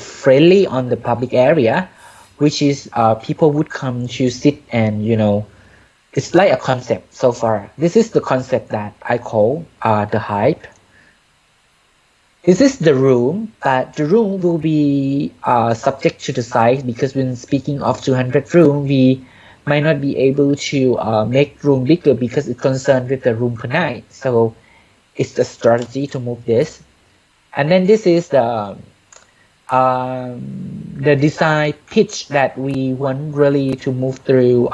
S2: friendly on the public area, which is people would come to sit and it's like a concept so far. This is the concept that I call the hype. This is the room, but the room will be subject to the size, because when speaking of 200 room, we might not be able to make room bigger because it's concerned with the room per night. So it's the strategy to move this. And then this is the the design pitch that we want really to move through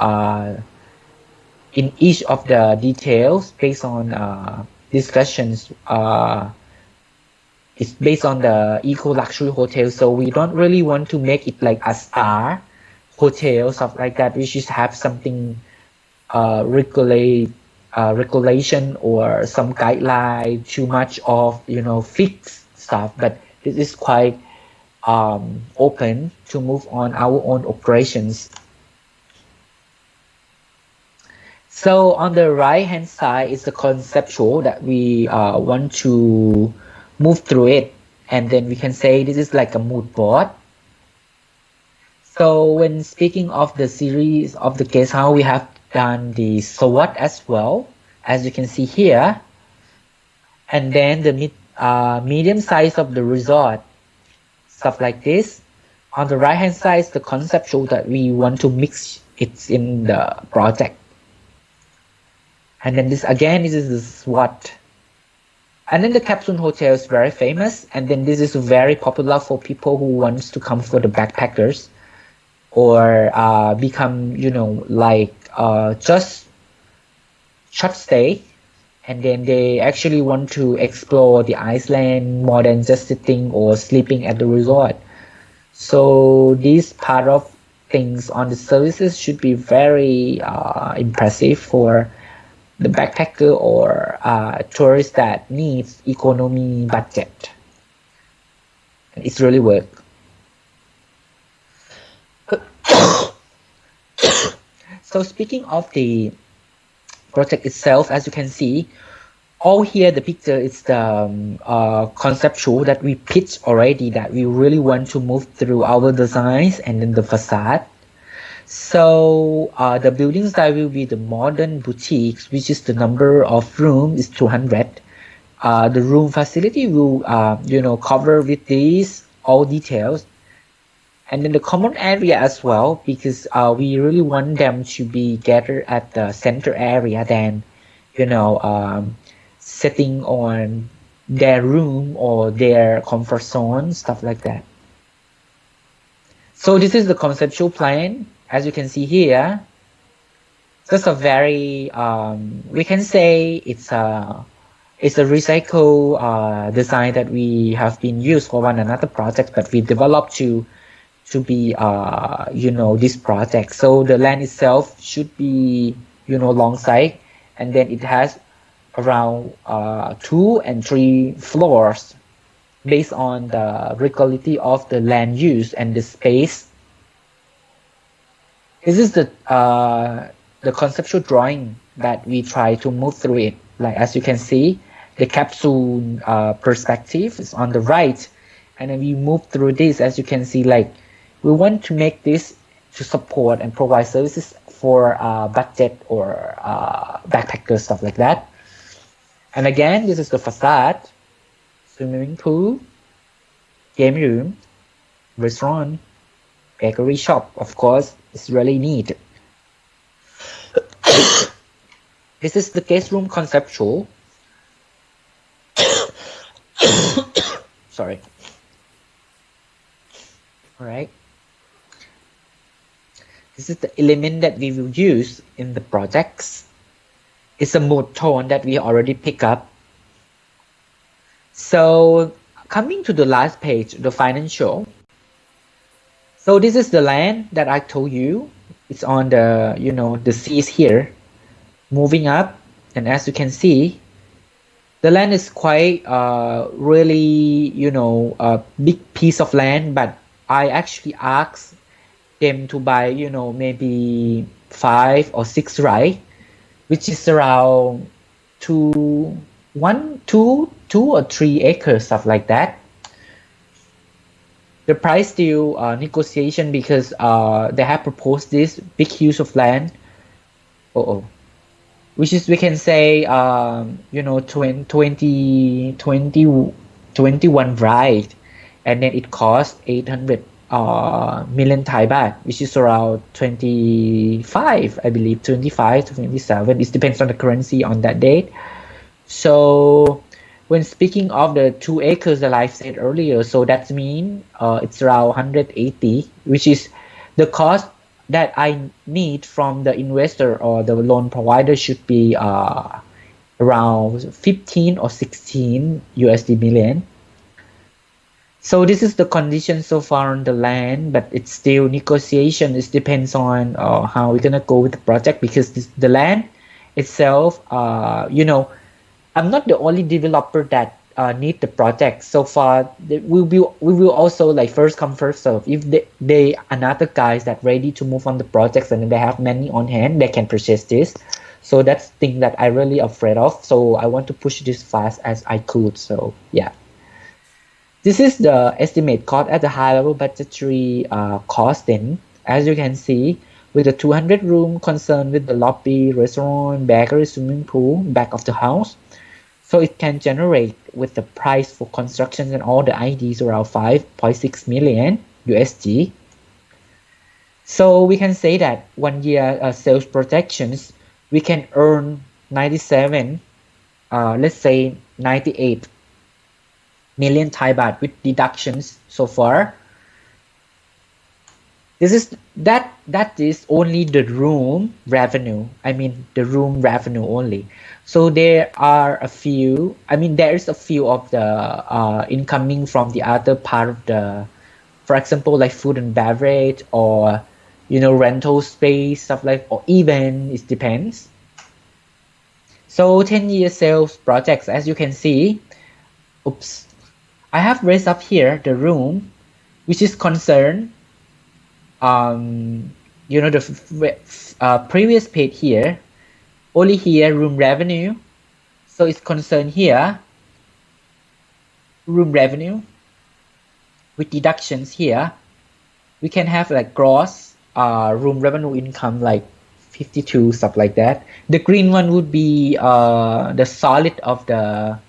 S2: in each of the details based on discussions. It's based on the eco luxury hotel, so we don't really want to make it like a star hotel, stuff like that. We should have something regulation or some guideline, too much of fixed stuff, but this is quite open to move on our own operations. So on the right hand side is the conceptual that we want to move through it, and then we can say this is like a mood board. So when speaking of the series of the guest house, we have done the SWOT as well, as you can see here, and then the medium size of the resort, stuff like this. On the right hand side is the conceptual that we want to mix it in the project, and then this is the SWOT. And then the capsule hotel is very famous, and then this is very popular for people who wants to come for the backpackers or become like just short stay, and then they actually want to explore the Iceland more than just sitting or sleeping at the resort. So this part of things on the services should be very impressive for the backpacker or tourist that needs economy budget. And it's really work. So speaking of the project itself, as you can see, all here the picture is the conceptual that we pitched already, that we really want to move through our designs, and then the facade. So the building style will be the modern boutiques, which is the number of rooms is 200. The room facility will cover with these all details, and then the common area as well, because we really want them to be gathered at the center area than sitting on their room or their comfort zone, stuff like that. So this is the conceptual plan. As you can see here, just a very we can say it's a recycle design that we have been used for one another project, but we developed to be this project. So the land itself should be long side, and then it has around 2 and 3 floors based on the regularity of the land use and the space. This is the conceptual drawing that we try to move through it. Like as you can see, the capsule perspective is on the right, and then we move through this. As you can see, like we want to make this to support and provide services for budget or backpackers, stuff like that. And again, this is the facade, swimming pool, game room, restaurant, bakery shop, of course. It's really neat. This is the guest room conceptual. Sorry. All right. This is the element that we will use in the projects. It's a mood tone that we already pick up. So coming to the last page, the financial. So this is the land that I told you. It's on the the seas here, moving up, and as you can see, the land is quite really a big piece of land. But I actually asked them to buy maybe 5 or 6 right, which is around 2 or 3 acres, stuff like that. The price still negotiation, because they have proposed this big use of land, which is, we can say 21 right, and then it costs 800 million Thai baht, which is around 25, I believe 25 to 27. It depends on the currency on that date. So when speaking of the 2 acres that I said earlier, so that means it's around 180, which is the cost that I need from the investor or the loan provider should be around 15 or 16 USD million. So this is the condition so far on the land, but it's still negotiation. It depends on how we're gonna go with the project, because the land itself, I'm not the only developer that need the project. So far, we will also like first come first serve. If they another guys that ready to move on the projects and they have money on hand, they can purchase this. So that's the thing that I really afraid of. So I want to push this fast as I could. So yeah. This is the estimate cost at the high level budgetary cost then. As you can see, with the 200 room concerned with the lobby, restaurant, bakery, swimming pool, back of the house. So it can generate with the price for construction and all the IDs around 5.6 million USD. So we can say that 1 year sales projections, we can earn 97, let's say 98 million Thai baht with deductions so far. This is that is only the room revenue. I mean the room revenue only. So there are a few. I mean there is a few of the incoming from the other part of the, for example, like food and beverage or rental space stuff like, or even it depends. So 10-year sales projects, as you can see. Oops. I have raised up here the room, which is concerned, the previous page here, only here room revenue. So it's concerned here, room revenue with deductions here. We can have like gross room revenue income like 52, stuff like that. The green one would be the solid of the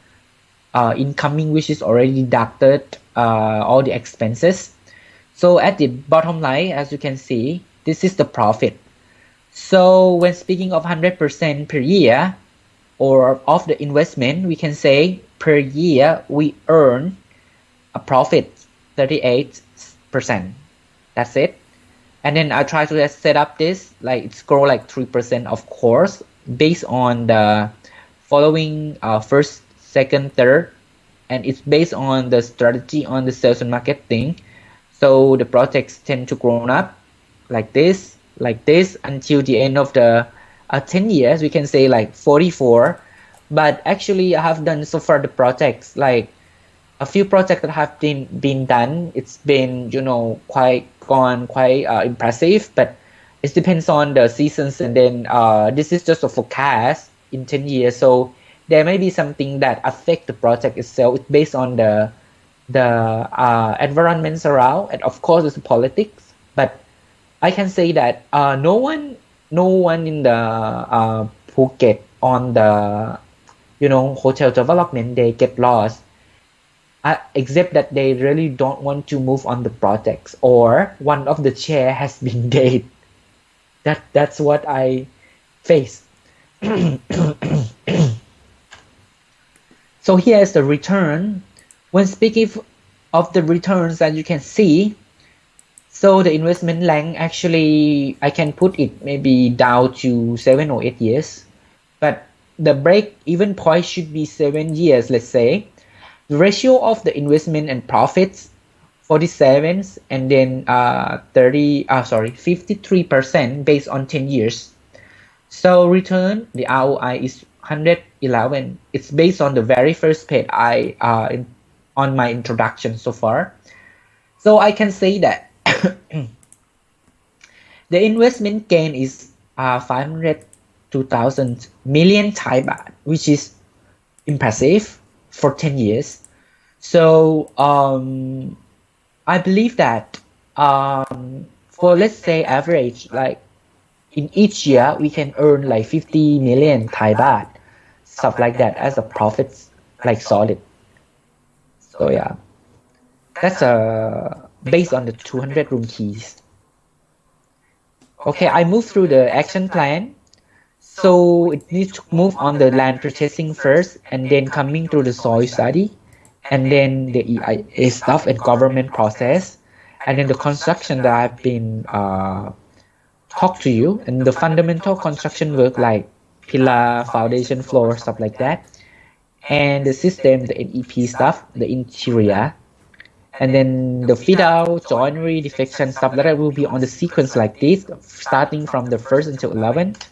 S2: incoming, which is already deducted all the expenses. So at the bottom line, as you can see, this is the profit. So when speaking of 100% per year or of the investment, we can say per year we earn a profit 38%. That's it. And then I try to set up this like it's grow like 3%, of course, based on the following first, second, third, and it's based on the strategy on the sales and marketing. So the projects tend to grow up like this until the end of the 10 years. We can say like 44. But actually I have done so far the projects, like a few projects that have been done. It's been quite impressive, but it depends on the seasons. And then this is just a forecast in 10 years. So there may be something that affect the project itself. It's based on the environments around, and of course it's politics. But I can say that no one in the Phuket on the hotel development, they get lost, except that they really don't want to move on the projects, or one of the chair has been dead. That's what I face. So here is the return. When speaking of the returns, as you can see, so the investment length, actually I can put it maybe down to 7 or 8 years, but the break-even point should be 7 years, let's say. The ratio of the investment and profits, 47, and then 53% based on 10 years. So return, the ROI is 111. It's based on the very first page on my introduction so far. So I can say that the investment gain is 502,000 million Thai baht, which is impressive for 10 years. So I believe that for, let's say, average, like in each year we can earn like 50 million Thai baht, stuff like that, as a profits, like solid. So yeah, that's based on the 200 room keys. Okay, I move through the action plan. So it needs to move on the land purchasing first, and then coming through the soil study, and then the EIA stuff and government process, and then the construction that I've been talked to you, and the fundamental construction work like pillar, foundation, floor, stuff like that, and the system, the NEP stuff, the interior, and then the fit out, joinery, defection, stuff like that will be on the sequence like this, starting from the 1st until 11th.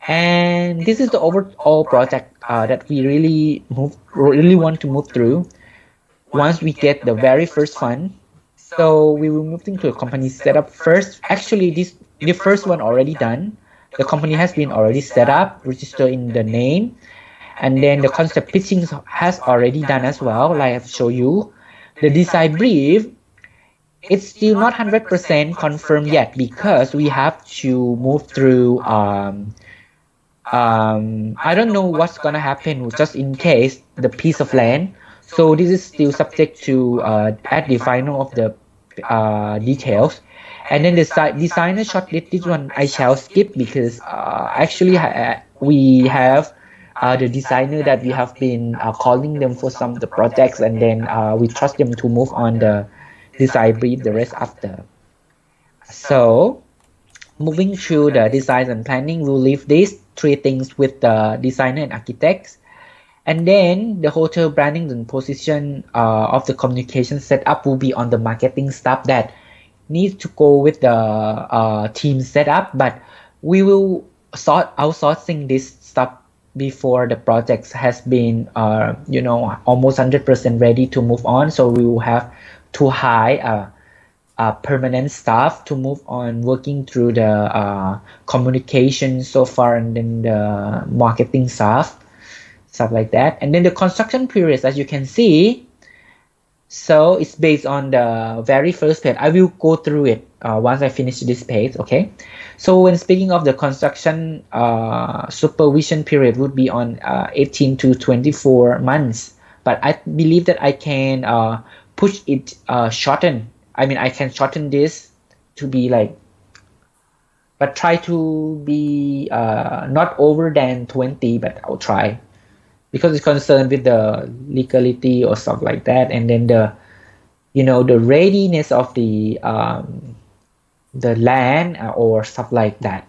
S2: And this is the overall project that we really want to move through. Once we get the very first fund, so we will move into a company setup first. Actually, the first one already done. The company has been already set up, registered in the name, and then the concept pitching has already done as well, like I've shown you. The design brief, it's still not 100% confirmed yet because we have to move through I don't know what's gonna happen just in case the piece of land. So this is still subject to at the final of the details. And then the designer shortlist, this one I shall skip because actually we have the designer that we have been calling them for some of the projects, and then we trust them to move on the design brief the rest after. So moving through the design and planning, we'll leave these 3 things with the designer and architects. And then the hotel branding and position of the communication setup will be on the marketing stuff that needs to go with the team setup, but we will start outsourcing this stuff before the project has been almost 100% ready to move on. So we will have to hire permanent staff to move on working through the communication so far, and then the marketing stuff like that. And then the construction periods, as you can see, so it's based on the very first page. I will go through it once I finish this page, okay? So when speaking of the construction supervision period would be on 18 to 24 months, but I believe that I can push it shorten. I mean, I can shorten this to be like, but try to be not over than 20, but I'll try. Because it's concerned with the legality or stuff like that, and then the readiness of the land or stuff like that.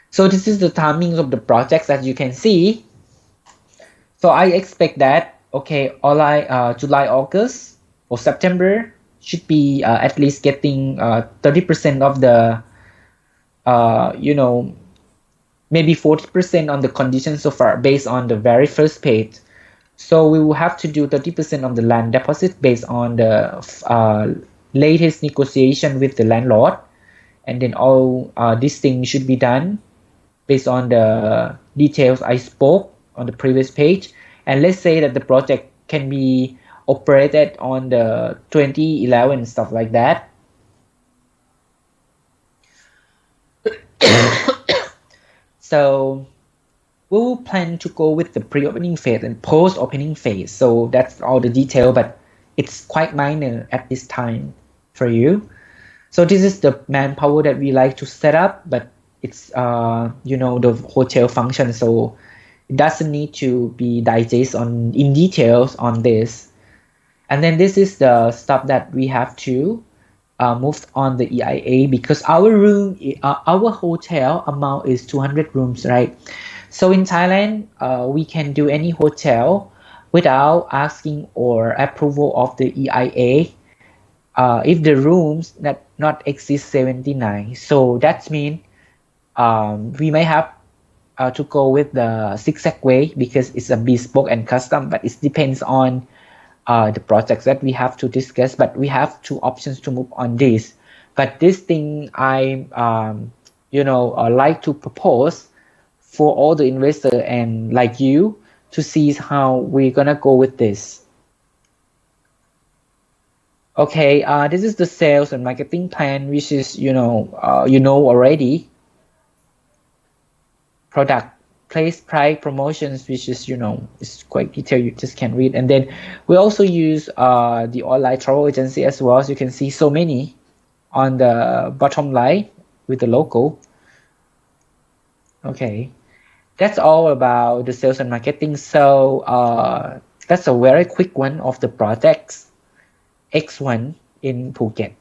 S2: So this is the timing of the projects, as you can see. So I expect that July, August, or September should be at least getting 30% of the maybe 40% on the conditions so far based on the very first page. So we will have to do 30% of the land deposit based on the latest negotiation with the landlord. And then all these things should be done based on the details I spoke on the previous page. And let's say that the project can be operated on the 2011, stuff like that. So we will plan to go with the pre-opening phase and post-opening phase. So that's all the detail, but it's quite minor at this time for you. So this is the manpower that we like to set up, but it's the hotel function, so it doesn't need to be digest in details on this. And then this is the stuff that we have to move on the EIA, because our hotel amount is 200 rooms, right? So in Thailand, we can do any hotel without asking or approval of the EIA if the rooms not exceed 79. So that means we may have to go with the zigzag way because it's a bespoke and custom, but it depends on the projects that we have to discuss. But we have 2 options to move on this. But this thing I like to propose for all the investors and like you to see how we're gonna go with this. Okay, this is the sales and marketing plan, which is already. Product, place, price, promotions, which is it's quite detailed, you just can read. And then we also use the online travel agency as well, as you can see so many on the bottom line with the logo. Okay. That's all about the sales and marketing. So that's a very quick one of the projects X1 in Phuket.